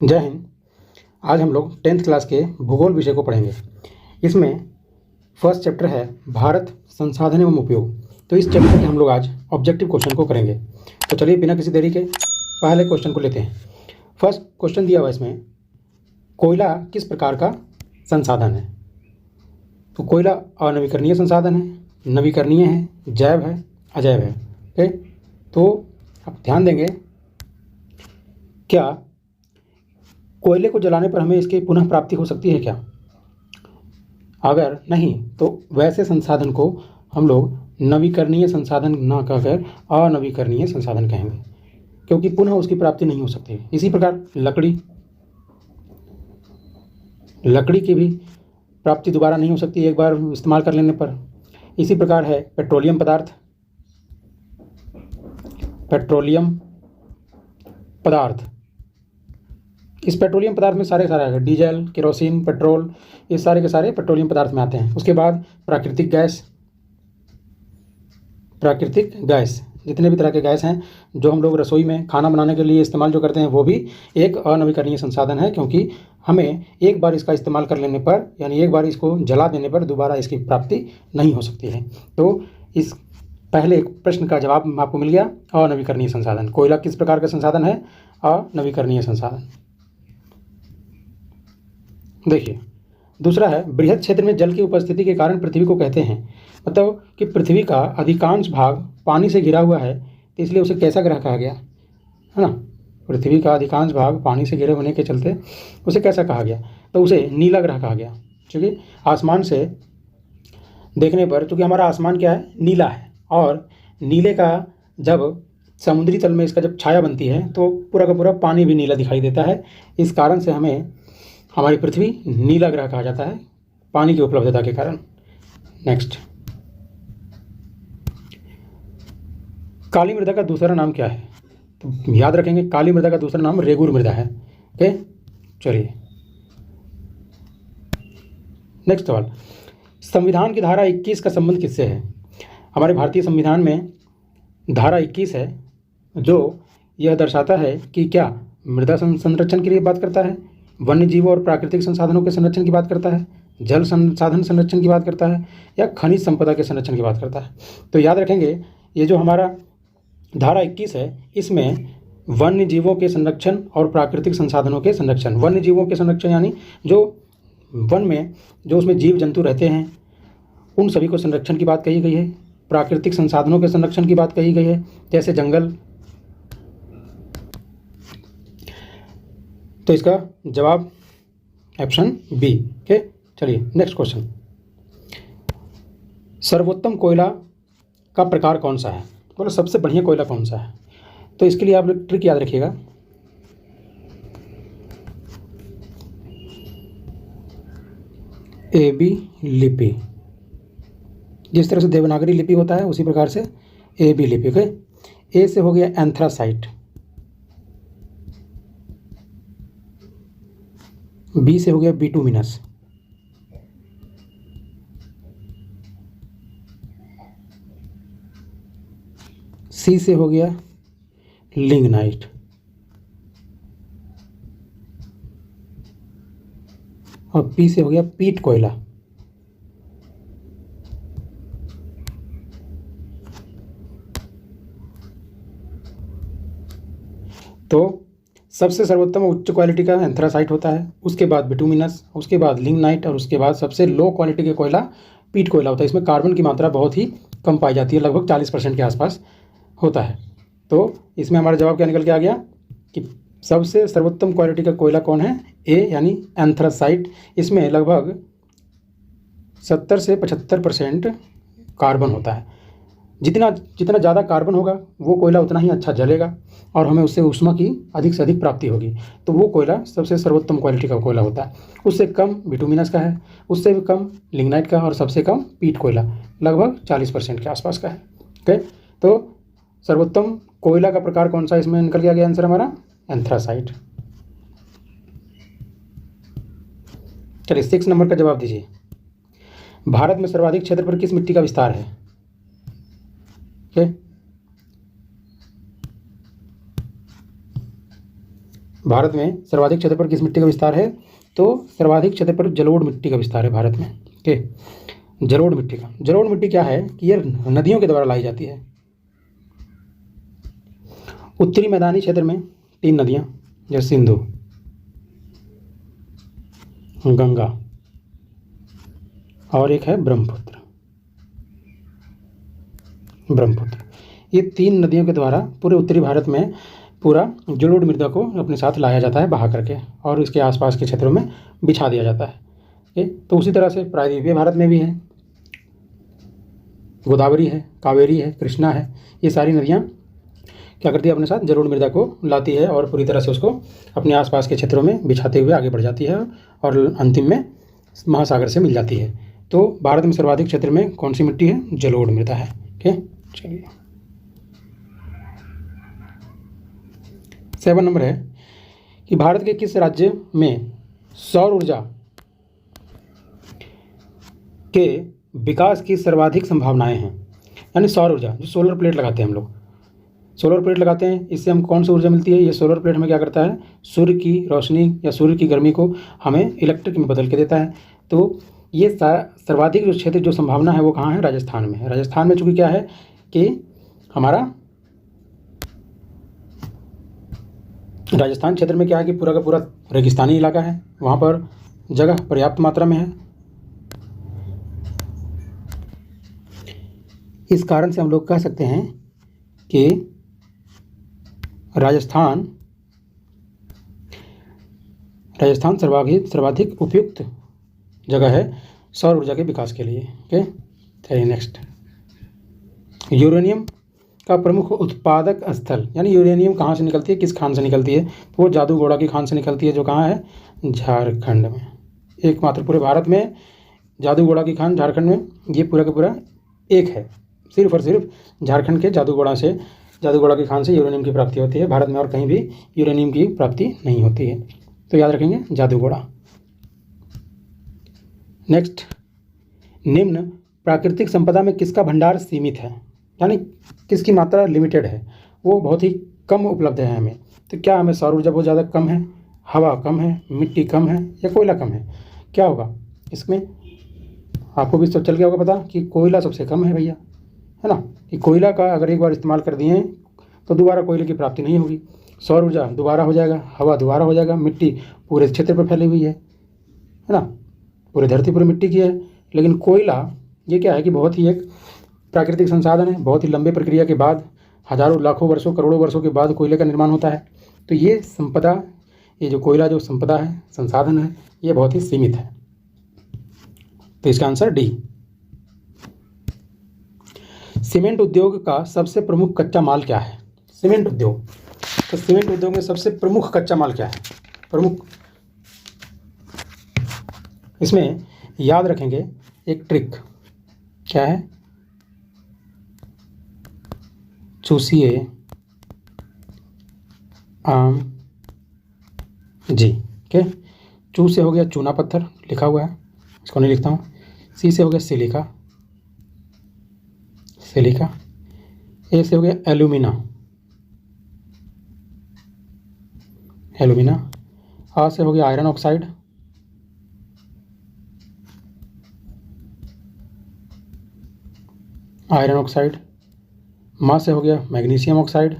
जय हिंद। आज हम लोग 10th क्लास के भूगोल विषय को पढ़ेंगे। इसमें फर्स्ट चैप्टर है भारत संसाधन एवं उपयोग। तो इस चैप्टर के हम लोग आज ऑब्जेक्टिव क्वेश्चन को करेंगे। तो चलिए बिना किसी देरी के पहले क्वेश्चन को लेते हैं। फर्स्ट क्वेश्चन दिया हुआ इसमें, कोयला किस प्रकार का संसाधन है? तो कोयला अनवीकरणीय संसाधन है, नवीकरणीय है, जैव है, अजैव है। ओके, तो आप ध्यान देंगे, क्या कोयले को जलाने पर हमें इसकी पुनः प्राप्ति हो सकती है क्या? अगर नहीं तो वैसे संसाधन को हम लोग नवीकरणीय संसाधन ना कहकर अनवीकरणीय संसाधन कहेंगे, क्योंकि पुनः उसकी प्राप्ति नहीं हो सकती। इसी प्रकार लकड़ी की भी प्राप्ति दोबारा नहीं हो सकती एक बार इस्तेमाल कर लेने पर। इसी प्रकार है पेट्रोलियम पदार्थ। इस पेट्रोलियम पदार्थ में सारे है, डीजल, केरोसिन, पेट्रोल, ये सारे के सारे पेट्रोलियम पदार्थ में आते हैं। उसके बाद प्राकृतिक गैस, जितने भी तरह के गैस हैं जो हम लोग रसोई में खाना बनाने के लिए इस्तेमाल जो करते हैं, वो भी एक अनवीकरणीय संसाधन है, क्योंकि हमें एक बार इसका इस्तेमाल कर लेने पर, यानी एक बार इसको जला देने पर दोबारा इसकी प्राप्ति नहीं हो सकती है। तो इस पहले प्रश्न का जवाब आपको मिल गया, अनवीकरणीय संसाधन। कोयला किस प्रकार का संसाधन है? अनवीकरणीय संसाधन। देखिए, दूसरा है, बृहद क्षेत्र में जल की उपस्थिति के कारण पृथ्वी को कहते हैं। मतलब कि पृथ्वी का अधिकांश भाग पानी से घिरा हुआ है, तो इसलिए उसे कैसा ग्रह कहा गया, है ना? पृथ्वी का अधिकांश भाग पानी से घिरे होने के चलते उसे कैसा कहा गया? तो उसे नीला ग्रह कहा गया। क्योंकि आसमान से देखने पर, चूँकि हमारा आसमान क्या है, नीला है, और नीले का जब समुद्री तल में इसका जब छाया बनती है तो पूरा का पूरा पानी भी नीला दिखाई देता है। इस कारण से हमारी पृथ्वी नीला ग्रह कहा जाता है, पानी की उपलब्धता के कारण। नेक्स्ट, काली मृदा का दूसरा नाम क्या है? तो याद रखेंगे, काली मृदा का दूसरा नाम रेगुर मृदा है। ओके, चलिए नेक्स्ट सवाल, संविधान की धारा 21 का संबंध किससे है? हमारे भारतीय संविधान में धारा 21 है, जो यह दर्शाता है कि क्या मृदा संरक्षण के लिए बात करता है, वन्य जीवों और प्राकृतिक संसाधनों के संरक्षण की बात करता है, जल संसाधन संरक्षण की बात करता है, या खनिज संपदा के संरक्षण की बात करता है। तो याद रखेंगे, ये जो हमारा धारा 21 है, इसमें वन्य जीवों के संरक्षण और प्राकृतिक संसाधनों के संरक्षण, वन्य जीवों के संरक्षण यानी जो वन में जो उसमें जीव जंतु रहते हैं, उन सभी को संरक्षण की बात कही गई है। प्राकृतिक संसाधनों के संरक्षण की बात कही गई है, जैसे जंगल। तो इसका जवाब ऑप्शन बी। ओके, चलिए नेक्स्ट क्वेश्चन, सर्वोत्तम कोयला का प्रकार कौन सा है? बोलो सबसे बढ़िया कोयला कौन सा है? तो इसके लिए आप लोग ट्रिक याद रखिएगा। AB लिपि, जिस तरह से देवनागरी लिपि होता है उसी प्रकार से AB लिपि। ओके, ए से हो गया एंथ्रासाइट, बी से हो गया बिटुमिनस, सी से हो गया लिग्नाइट, और पी से हो गया पीट कोयला। तो सबसे सर्वोत्तम उच्च क्वालिटी का एंथ्रासाइट होता है, उसके बाद बिटुमिनस, उसके बाद लिग्नाइट, और उसके बाद सबसे लो क्वालिटी के कोयला पीट कोयला होता है। इसमें कार्बन की मात्रा बहुत ही कम पाई जाती है, लगभग 40% के आसपास होता है। तो इसमें हमारा जवाब क्या निकल के आ गया कि सबसे सर्वोत्तम क्वालिटी का कोयला कौन है? ए यानी एंथ्रासाइट। इसमें लगभग 70 से 75% कार्बन होता है। जितना ज़्यादा कार्बन होगा वो कोयला उतना ही अच्छा जलेगा, और हमें उससे ऊष्मा की अधिक से अधिक प्राप्ति होगी। तो वो कोयला सबसे सर्वोत्तम क्वालिटी का कोयला होता है। उससे कम बिटुमिनस का है, उससे भी कम लिग्नाइट का, और सबसे कम पीट कोयला, लगभग 40% के आसपास का है। ओके, तो सर्वोत्तम कोयला का प्रकार कौन सा, इसमें निकल गया आंसर हमारा एंथ्रासाइट। चलिए 6 नंबर का जवाब दीजिए, भारत में सर्वाधिक क्षेत्र पर किस मिट्टी का विस्तार है? ओके, भारत में सर्वाधिक क्षेत्र पर किस मिट्टी का विस्तार है? तो सर्वाधिक क्षेत्र पर जलोढ़ मिट्टी का विस्तार है भारत में। ओके, जलोढ़ मिट्टी का। जलोढ़ मिट्टी क्या है कि यह नदियों के द्वारा लाई जाती है। उत्तरी मैदानी क्षेत्र में 3 नदियाँ, जैसे सिंधु, गंगा और एक है ब्रह्मपुत्र। ये 3 नदियों के द्वारा पूरे उत्तरी भारत में पूरा जलोढ़ मृदा को अपने साथ लाया जाता है बहा करके, और इसके आसपास के क्षेत्रों में बिछा दिया जाता है। तो उसी तरह से प्रायद्वीपीय भारत में भी है, गोदावरी है, कावेरी है, कृष्णा है। ये सारी नदियाँ क्या करती है, अपने साथ जलोढ़ मृदा को लाती है और पूरी तरह से उसको अपने आसपास के क्षेत्रों में बिछाते हुए आगे बढ़ जाती है और अंतिम में महासागर से मिल जाती है। तो भारत में सर्वाधिक क्षेत्र में कौन सी मिट्टी है? जलोढ़ मृदा है। ओके, चलिए 7 नंबर है कि भारत के किस राज्य में सौर ऊर्जा के विकास की सर्वाधिक संभावनाएं हैं? यानी सौर ऊर्जा, जो सोलर प्लेट लगाते हैं हम लोग, सोलर प्लेट लगाते हैं, इससे हम कौन सी ऊर्जा मिलती है? ये सोलर प्लेट हमें क्या करता है? सूर्य की रोशनी या सूर्य की गर्मी को हमें इलेक्ट्रिक में बदल के देता है। तो ये सर्वाधिक जो क्षेत्र, जो संभावना है, वो कहाँ है? राजस्थान में है। राजस्थान में चूँकि क्या है कि हमारा राजस्थान क्षेत्र में क्या है कि पूरा का पूरा रेगिस्तानी इलाका है, वहाँ पर जगह पर्याप्त मात्रा में है। इस कारण से हम लोग कह सकते हैं कि राजस्थान सर्वाधिक उपयुक्त जगह है सौर ऊर्जा के विकास के लिए। ओके, चलिए नेक्स्ट। यूरेनियम का प्रमुख उत्पादक स्थल, यानी यूरेनियम कहाँ से निकलती है, किस खान से निकलती है? तो वो जादूगोड़ा की खान से निकलती है, जो कहाँ है? झारखंड में। एकमात्र पूरे भारत में जादूगोड़ा की खान झारखंड में, ये पूरा का पूरा एक है। सिर्फ और सिर्फ झारखंड के जादूगोड़ा की खान से यूरेनियम की प्राप्ति होती है। भारत में और कहीं भी यूरेनियम की प्राप्ति नहीं होती है। तो याद रखेंगे जादूगोड़ा। नेक्स्ट, निम्न प्राकृतिक संपदा में किसका भंडार सीमित है, यानी किसकी मात्रा लिमिटेड है, वो बहुत ही कम उपलब्ध है हमें? तो क्या हमें सौर ऊर्जा बहुत ज़्यादा कम है, हवा कम है, मिट्टी कम है, या कोयला कम है? क्या होगा इसमें? आपको भी तो चल गया होगा पता कि कोयला सबसे कम है भैया, है ना। कि कोयला का अगर एक बार इस्तेमाल कर दिए तो दोबारा कोयले की प्राप्ति नहीं होगी। सौर ऊर्जा दोबारा हो जाएगा, हवा दोबारा हो जाएगा, मिट्टी पूरे क्षेत्र पर फैली हुई है ना, पूरे धरती पूरी मिट्टी की है। लेकिन कोयला ये क्या है कि बहुत ही एक प्राकृतिक संसाधन है, बहुत ही लंबे प्रक्रिया के बाद, हज़ारों लाखों वर्षों करोड़ों वर्षों के बाद कोयले का निर्माण होता है। तो ये संपदा, ये जो कोयला जो संपदा है, संसाधन है, ये बहुत ही सीमित है। तो इसका आंसर डी। सीमेंट उद्योग का सबसे प्रमुख कच्चा माल क्या है? सीमेंट उद्योग, तो सीमेंट उद्योग में सबसे प्रमुख कच्चा माल क्या है? प्रमुख, इसमें याद रखेंगे एक ट्रिक, क्या है? चूसिए आम जी। ओके, चू से हो गया चूना पत्थर, लिखा हुआ है, इसको नहीं लिखता हूँ। सी से हो गया सिलिका, ए से हो गया एल्यूमिना, आ से हो गया आयरन ऑक्साइड, मा से हो गया मैग्नीशियम ऑक्साइड,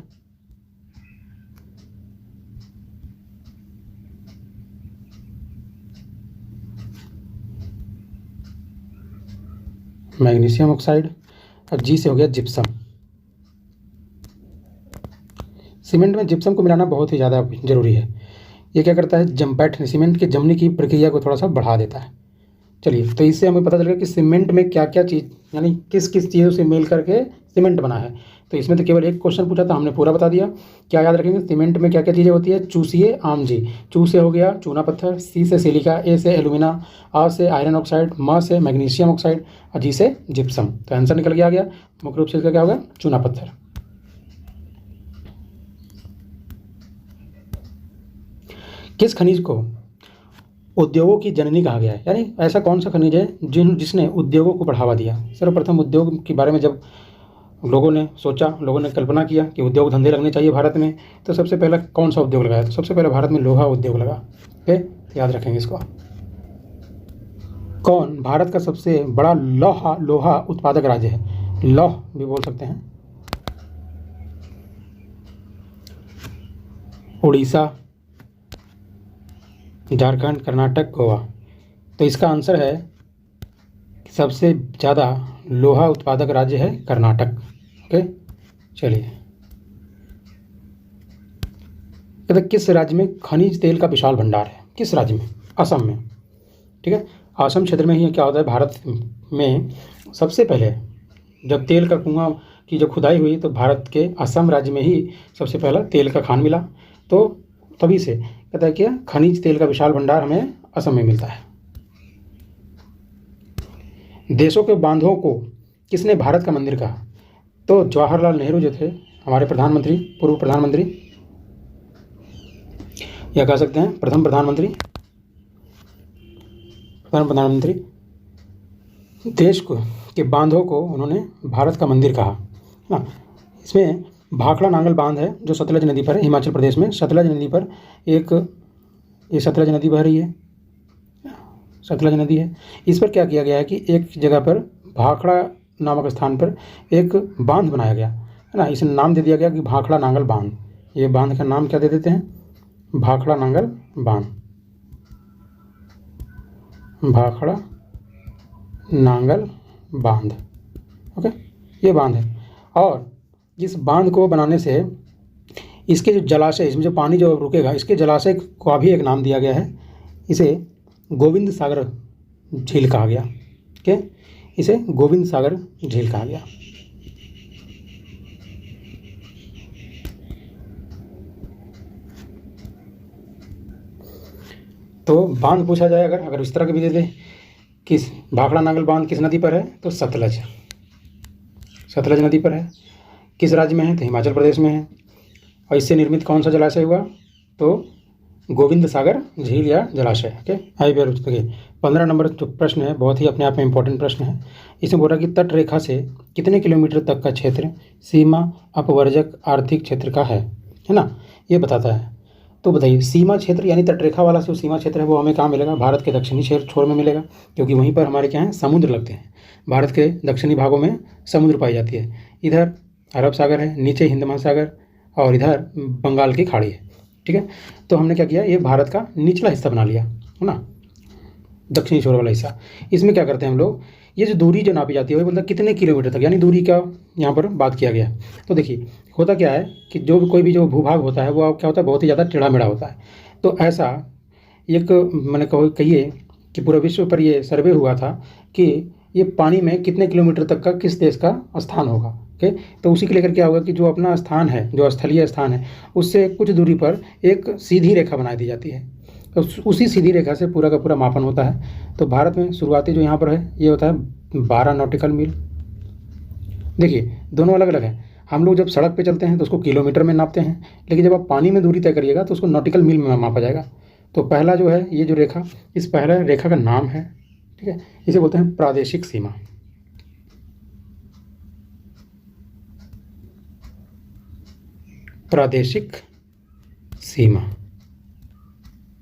और जी से हो गया जिप्सम। सीमेंट में जिप्सम को मिलाना बहुत ही ज़्यादा ज़रूरी है। ये क्या करता है? जम्पैट, सीमेंट के जमने की प्रक्रिया को थोड़ा सा बढ़ा देता है। चलिए, तो इससे हमें पता चल गया कि सीमेंट में क्या क्या चीज़, यानी किस किस चीज़ों से मिल करके सीमेंट बना है। तो इसमें तो केवल एक क्वेश्चन पूछा था, हमने पूरा बता दिया। क्या याद रखेंगे? सीमेंट में क्या क्या चीज़ें होती है? चूसिए आम जी। चू से हो गया चूना पत्थर, सी से सिलिका, ए से एल्यूमिना, आ से आयरन ऑक्साइड, मा से मैग्नीशियम ऑक्साइड और जी से जिप्सम। तो आंसर निकल के आ गया। मुख्य रूप से इसका क्या होगा? चूना पत्थर। किस खनिज को उद्योगों की जननी कहा गया है? यानी ऐसा कौन सा खनिज है जिसने उद्योगों को बढ़ावा दिया? सर्वप्रथम उद्योग के बारे में जब लोगों ने सोचा, लोगों ने कल्पना किया कि उद्योग धंधे लगने चाहिए भारत में। तो सबसे पहला कौन सा उद्योग लगाया? तो सबसे पहले भारत में लोहा उद्योग लगा। ओके, याद रखेंगे इसको। कौन भारत का सबसे बड़ा लोहा उत्पादक राज्य है? लौह भी बोल सकते हैं। उड़ीसा, झारखंड, कर्नाटक, गोवा। तो इसका आंसर है कि सबसे ज़्यादा लोहा उत्पादक राज्य है कर्नाटक। ओके, चलिए। कहते किस राज्य में खनिज तेल का विशाल भंडार है? किस राज्य में? असम में। ठीक है, असम क्षेत्र में ही क्या होता है, भारत में सबसे पहले जब तेल का कुआं की जो खुदाई हुई तो भारत के असम राज्य में ही सबसे पहला तेल का खान मिला। तो तभी से कहता है कि खनिज तेल का विशाल भंडार हमें असम में मिलता है। देशों के बांधों को किसने भारत का मंदिर कहा? तो जवाहरलाल नेहरू जो थे हमारे प्रधानमंत्री, पूर्व प्रधानमंत्री, या कह सकते हैं प्रथम प्रधानमंत्री, देश को के बांधों को उन्होंने भारत का मंदिर कहा ना। इसमें भाखड़ा नांगल बांध है जो सतलज नदी पर है, हिमाचल प्रदेश में सतलज नदी पर ये सतलज नदी बह रही है, सतलज नदी है। इस पर क्या किया गया है कि एक जगह पर भाखड़ा नामक स्थान पर एक बांध बनाया गया है ना। इसे नाम दे दिया गया कि भाखड़ा नांगल बांध। ये बांध का नाम क्या दे देते हैं? भाखड़ा नांगल बांध। भाखड़ा नांगल बांध। ओके, ये बांध है। और इस बांध को बनाने से इसके जो जलाशय, इसमें जो पानी जो रुकेगा, इसके जलाशय का भी एक नाम दिया गया है। इसे गोविंद सागर झील कहा गया। ओके, इसे गोविंद सागर झील कहा गया। तो बांध पूछा जाए अगर इस तरह के भी दे दे, किस भाखड़ा नांगल बांध किस नदी पर है? तो सतलज नदी पर है। किस राज्य में है? तो हिमाचल प्रदेश में है। और इससे निर्मित कौन सा जलाशय हुआ? तो गोविंद सागर झील या जलाशय। ओके, आइए फिर देखिए 15 नंबर जो प्रश्न है बहुत ही अपने आप में इम्पोर्टेंट प्रश्न है। इसमें बोल रहा है कि तट रेखा से कितने किलोमीटर तक का क्षेत्र सीमा अपवर्जक आर्थिक क्षेत्र का है ना, ये बताता है। तो बताइए, सीमा क्षेत्र यानी तटरेखा वाला जो सीमा क्षेत्र है वो हमें कहाँ मिलेगा? भारत के दक्षिणी छोर में मिलेगा, क्योंकि वहीं पर हमारे क्या हैं, समुद्र लगते हैं। भारत के दक्षिणी भागों में समुद्र पाई जाती है। इधर अरब सागर है, नीचे हिंद महासागर, और इधर बंगाल की खाड़ी है। ठीक है, तो हमने क्या किया, ये भारत का निचला हिस्सा बना लिया है ना, दक्षिणी छोर वाला हिस्सा। इसमें क्या करते हैं हम लोग, ये जो दूरी जो नापी जाती है वो मतलब कितने किलोमीटर तक, यानी दूरी का यहाँ पर बात किया गया। तो देखिए होता क्या है कि जो कोई भी जो भूभाग होता है वो क्या होता है, बहुत ही ज़्यादा टेढ़ा मेढ़ा होता है। तो ऐसा एक मैंने कहिए कि पूरे विश्व पर ये सर्वे हुआ था कि ये पानी में कितने किलोमीटर तक का किस देश का स्थान होगा। ओके, तो उसी के लेकर क्या होगा कि जो अपना स्थान है, जो स्थलीय स्थान है, उससे कुछ दूरी पर एक सीधी रेखा बना दी जाती है। तो उसी सीधी रेखा से पूरा का पूरा मापन होता है। तो भारत में शुरुआती जो यहाँ पर है ये होता है 12 नॉटिकल मील। देखिए दोनों अलग अलग हैं। हम लोग जब सड़क पे चलते हैं तो उसको किलोमीटर में नापते हैं, लेकिन जब आप पानी में दूरी तय करिएगा तो उसको नॉटिकल मील में मापा जाएगा। तो पहला जो है ये जो रेखा, इस पहला रेखा का नाम है, ठीक है, इसे बोलते हैं प्रादेशिक सीमा। प्रादेशिक सीमा।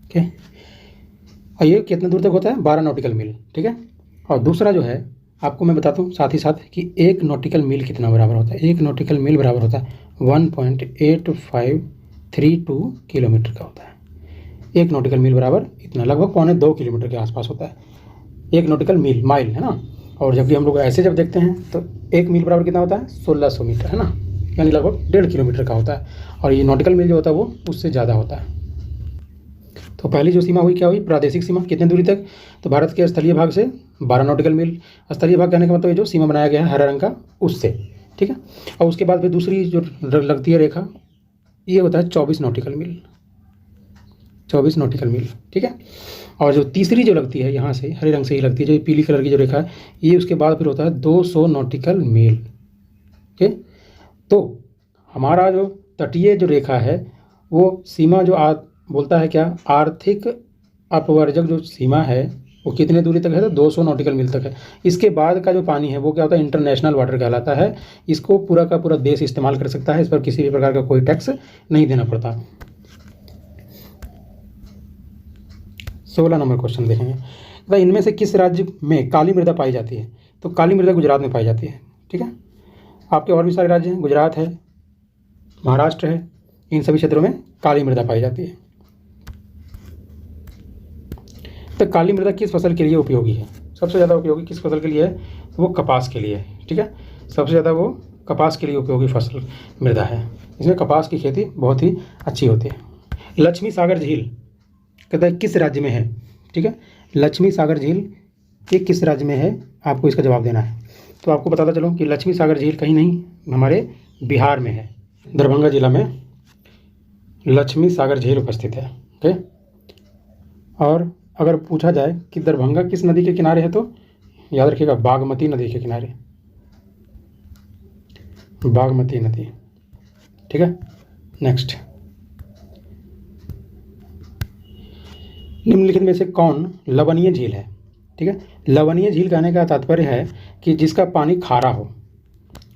ओके, और ये कितने दूर तक होता है, 12 नॉटिकल मील। ठीक है, और दूसरा जो है आपको मैं बताता हूँ साथ ही साथ कि 1 नॉटिकल मील कितना बराबर होता है। 1 नॉटिकल मील बराबर होता है 1.8532 किलोमीटर का होता है। 1 नॉटिकल मील बराबर इतना, लगभग 1.25 किलोमीटर के आसपास होता है 1 नॉटिकल मील, माइल है ना। और जबकि हम लोग ऐसे जब देखते हैं तो 1 मील बराबर कितना होता है, 1600 मीटर है ना, यानी लगभग 1.5 किलोमीटर का होता है। और ये नॉटिकल मील जो होता है वो उससे ज़्यादा होता है। तो पहली जो सीमा हुई क्या हुई, प्रादेशिक सीमा, कितने दूरी तक, तो भारत के स्थलीय भाग से 12 नॉटिकल मील। स्थलीय भाग कहने का मतलब ये जो सीमा बनाया गया है हरा रंग का, उससे। ठीक है, और उसके बाद फिर दूसरी जो लगती है रेखा, ये होता है 24 नॉटिकल मील, 24 नॉटिकल मील। ठीक है, और जो तीसरी जो लगती है यहाँ से हरे रंग से ही लगती है, जो पीली कलर की जो रेखा है, ये उसके बाद फिर होता है 200 नॉटिकल मील। ठीक, तो हमारा जो तटीय जो रेखा है वो सीमा जो बोलता है क्या, आर्थिक अपवर्जक जो सीमा है वो कितने दूरी तक है, तो 200 नॉटिकल मील तक है। इसके बाद का जो पानी है वो क्या होता है, इंटरनेशनल वाटर कहलाता है। इसको पूरा का पूरा देश इस्तेमाल कर सकता है, इस पर किसी भी प्रकार का कोई टैक्स नहीं देना पड़ता। 16 नंबर क्वेश्चन देखेंगे, तो इनमें से किस राज्य में काली मृदा पाई जाती है? तो काली मृदा गुजरात में पाई जाती है। ठीक है, आपके और भी सारे राज्य हैं, गुजरात है, महाराष्ट्र है, इन सभी क्षेत्रों में काली मृदा पाई जाती है। तो काली मृदा किस फसल के लिए उपयोगी है? सबसे ज़्यादा उपयोगी किस फसल के लिए है? वो कपास के लिए है। ठीक है, सबसे ज़्यादा वो कपास के लिए उपयोगी फसल मृदा है। इसमें कपास की खेती बहुत ही अच्छी होती है। लक्ष्मी सागर झील कहता है किस राज्य में है? ठीक है, लक्ष्मी सागर झील ये किस राज्य में है, आपको इसका जवाब देना है। तो आपको बताता चलो कि लक्ष्मी सागर झील कहीं नहीं, हमारे बिहार में है, दरभंगा जिला में लक्ष्मी सागर झील उपस्थित है। ओके, और अगर पूछा जाए कि दरभंगा किस नदी के किनारे है, तो याद रखिएगा बागमती नदी के किनारे, बागमती नदी। ठीक है, नेक्स्ट, निम्नलिखित में से कौन लवणीय झील है? ठीक है, लवणीय झील कहने का तात्पर्य है कि जिसका पानी खारा हो,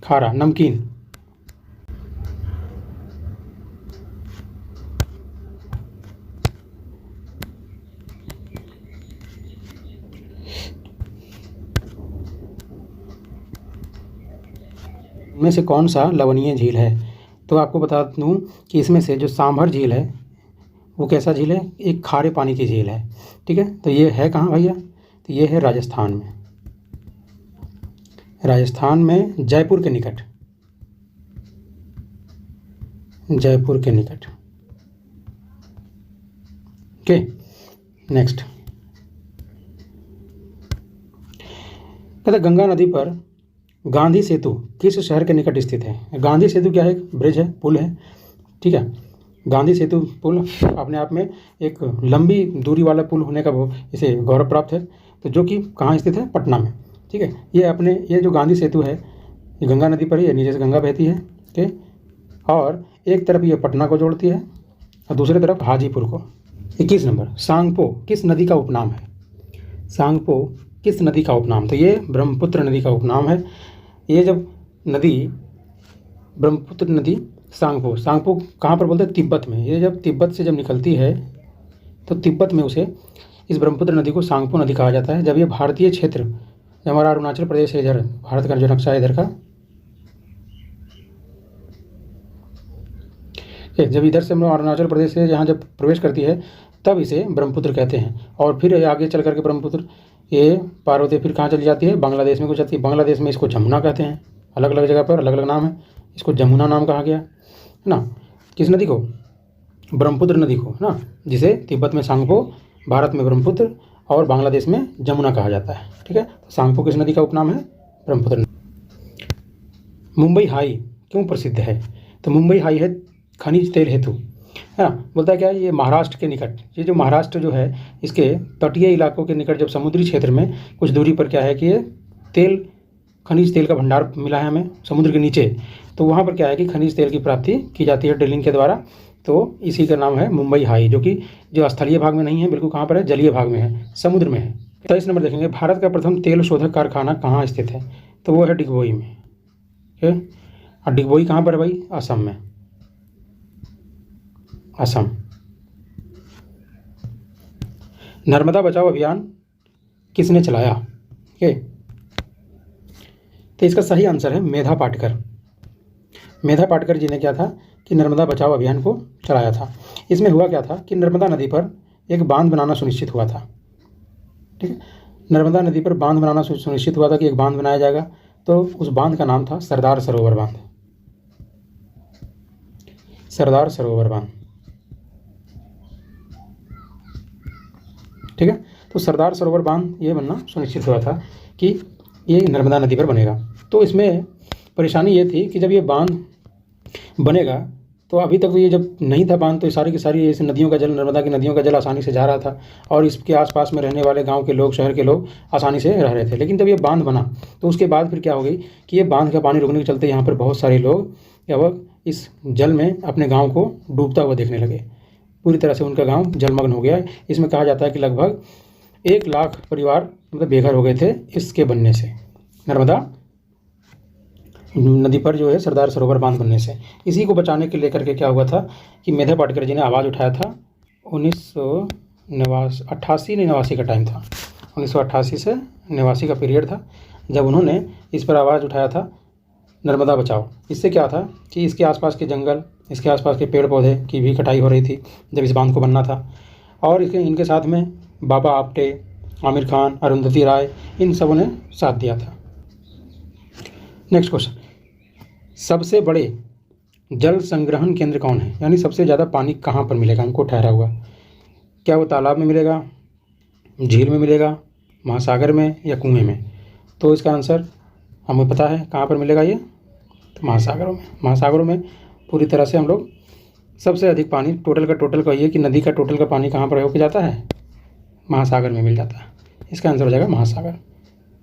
खारा, नमकीन। में से कौन सा लवणीय झील है? तो आपको बता दूं कि इसमें से जो सांभर झील है वो कैसा झील है? एक खारे पानी की झील है। ठीक है, तो ये है कहाँ भैया? तो ये है राजस्थान में, राजस्थान में जयपुर के निकट, जयपुर के निकट। ओके, नेक्स्ट, कहता गंगा नदी पर गांधी सेतु किस शहर के निकट स्थित है? गांधी सेतु क्या है? एक ब्रिज है, पुल है। ठीक है, गांधी सेतु पुल अपने आप में एक लंबी दूरी वाला पुल होने का वो इसे गौरव प्राप्त है। तो जो कि कहाँ स्थित है? पटना में। ठीक है, ये जो गांधी सेतु है ये गंगा नदी पर ही है, नीचे से गंगा बहती है। ओके, और एक तरफ ये पटना को जोड़ती है और दूसरी तरफ हाजीपुर को। 21 नंबर, सांगपो किस नदी का उपनाम है? सांगपो किस नदी का उपनाम? तो ये ब्रह्मपुत्र नदी का उपनाम है। ये जब नदी ब्रह्मपुत्र नदी सांगपो, सांगपो कहाँ पर बोलते हैं? तिब्बत में। ये जब तिब्बत से जब निकलती है तो तिब्बत में उसे, इस ब्रह्मपुत्र नदी को सांगपो नदी कहा जाता है। जब ये भारतीय क्षेत्र, जब हमारा अरुणाचल प्रदेश है इधर, भारत का जो नक्शा है इधर का, जब इधर से हम लोग अरुणाचल प्रदेश से यहाँ जब प्रवेश करती है तब इसे ब्रह्मपुत्र कहते हैं। और फिर आगे चल करके ब्रह्मपुत्र ये पार होते फिर कहाँ चली जाती है? बांग्लादेश में कुछ जाती है। बांग्लादेश में इसको जमुना कहते हैं, अलग अलग जगह पर अलग अलग नाम है। इसको जमुना नाम कहा गया है ना, किस नदी को? ब्रह्मपुत्र नदी को, है ना, जिसे तिब्बत में सांगपो, भारत में ब्रह्मपुत्र और बांग्लादेश में जमुना कहा जाता है। ठीक है, तो सांगपो किस नदी का उपनाम है? ब्रह्मपुत्र नदी। मुंबई हाई क्यों प्रसिद्ध है? तो मुंबई हाई है खनिज तेल हेतु, है ना। बोलता है क्या है? ये महाराष्ट्र के निकट, ये जो महाराष्ट्र जो है इसके तटीय इलाकों के निकट, जब समुद्री क्षेत्र में कुछ दूरी पर क्या है कि ये तेल, खनिज तेल का भंडार मिला है हमें समुद्र के नीचे। तो वहाँ पर क्या है कि खनिज तेल की प्राप्ति की जाती है ड्रिलिंग के द्वारा। तो इसी का नाम है मुंबई हाई, जो कि जो स्थलीय भाग में नहीं है, बिल्कुल कहाँ पर है? जलीय भाग में है, समुद्र में है। 23 नंबर देखेंगे, भारत का प्रथम तेल शोधक कारखाना कहाँ स्थित है? तो वो है डिगबोई में। ठीक है, और डिगबोई कहाँ पर है भाई? असम में, असम। नर्मदा बचाओ अभियान किसने चलाया? ठीक है, तो इसका सही आंसर है मेधा पाटकर। मेधा पाटकर जी ने क्या था कि नर्मदा बचाओ अभियान को चलाया था। इसमें हुआ क्या था कि नर्मदा नदी पर एक बांध बनाना सुनिश्चित हुआ था। ठीक है, नर्मदा नदी पर बांध बनाना सुनिश्चित हुआ था कि एक बांध बनाया जाएगा। तो उस बांध का नाम था सरदार सरोवर बांध, सरदार सरोवर बांध। ठीक है, तो सरदार सरोवर बांध ये बनना सुनिश्चित हुआ था कि ये नर्मदा नदी पर बनेगा। तो इसमें परेशानी ये थी कि जब ये बांध बनेगा तो अभी तक तो ये जब नहीं था बांध, तो सारी की सारी इस नदियों का जल, नर्मदा की नदियों का जल आसानी से जा रहा था और इसके आसपास में रहने वाले गांव के लोग, शहर के लोग आसानी से रह रहे थे। लेकिन जब ये बांध बना तो उसके बाद फिर क्या हो गई कि ये बांध का पानी रुकने के चलते यहाँ पर बहुत सारे लोग अब इस जल में अपने गाँव को डूबता हुआ देखने लगे। पूरी तरह से उनका गाँव जलमग्न हो गया है। इसमें कहा जाता है कि लगभग 1 लाख परिवार मतलब बेघर हो गए थे इसके बनने से, नर्मदा नदी पर जो है सरदार सरोवर बांध बनने से। इसी को बचाने के लेकर के क्या हुआ था कि मेधा पाटकर जी ने आवाज़ उठाया था। 1988 का टाइम था, 1988 से 89 का पीरियड था जब उन्होंने इस पर आवाज़ उठाया था, नर्मदा बचाओ। इससे क्या था कि इसके आसपास के जंगल, इसके आसपास के पेड़ पौधे की भी कटाई हो रही थी जब इस बांध को बनना था। और इनके साथ में बाबा आप्टे, आमिर खान, अरुंधति राय, इन सबों ने साथ दिया था। नेक्स्ट क्वेश्चन, सबसे बड़े जल संग्रहण केंद्र कौन है, यानी सबसे ज़्यादा पानी कहाँ पर मिलेगा हमको ठहरा हुआ? क्या वो तालाब में मिलेगा, झील में मिलेगा, महासागर में या कुएं में? तो इसका आंसर हमें पता है कहाँ पर मिलेगा ये, तो महासागरों में। महासागरों में पूरी तरह से हम लोग सबसे अधिक पानी टोटल कहिए कि नदी का टोटल का पानी कहाँ पर होकर जाता है, महासागर में मिल जाता है। इसका आंसर हो जाएगा महासागर।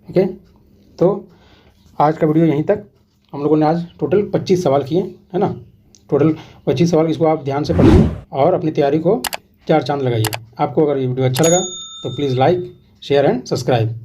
ओके, तो आज का वीडियो यहीं तक। हम लोगों ने आज टोटल 25 सवाल किए, है ना, टोटल 25 सवाल। इसको आप ध्यान से पढ़िए और अपनी तैयारी को 4 चांद लगाइए। आपको अगर ये वीडियो अच्छा लगा तो please like, share and subscribe.